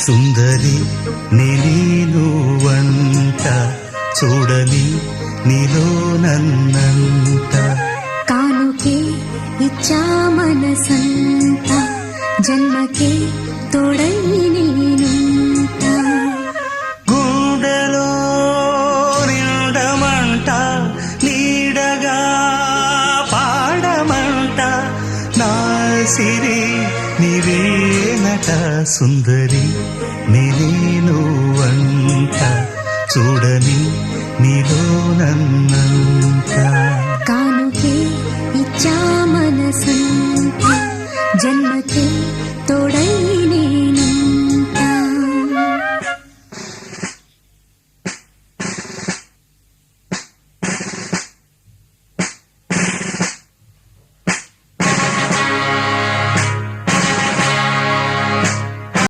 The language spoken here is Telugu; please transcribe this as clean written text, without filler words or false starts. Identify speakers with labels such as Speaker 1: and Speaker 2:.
Speaker 1: సుందరి నేను వంట చూడని నీలో నన్నంట
Speaker 2: కానుకే ఇచ్చా మనసంత జన్మకే తోడై నేనుంట
Speaker 1: గుండెలో నిండమంట నీడగా పాడమంట నా సిరి నీవేనట సుందరి నేను వంట చూడని నీలో నన్నంత
Speaker 2: కానుకే ఇచ్చా మనసంత జన్మకే తోడై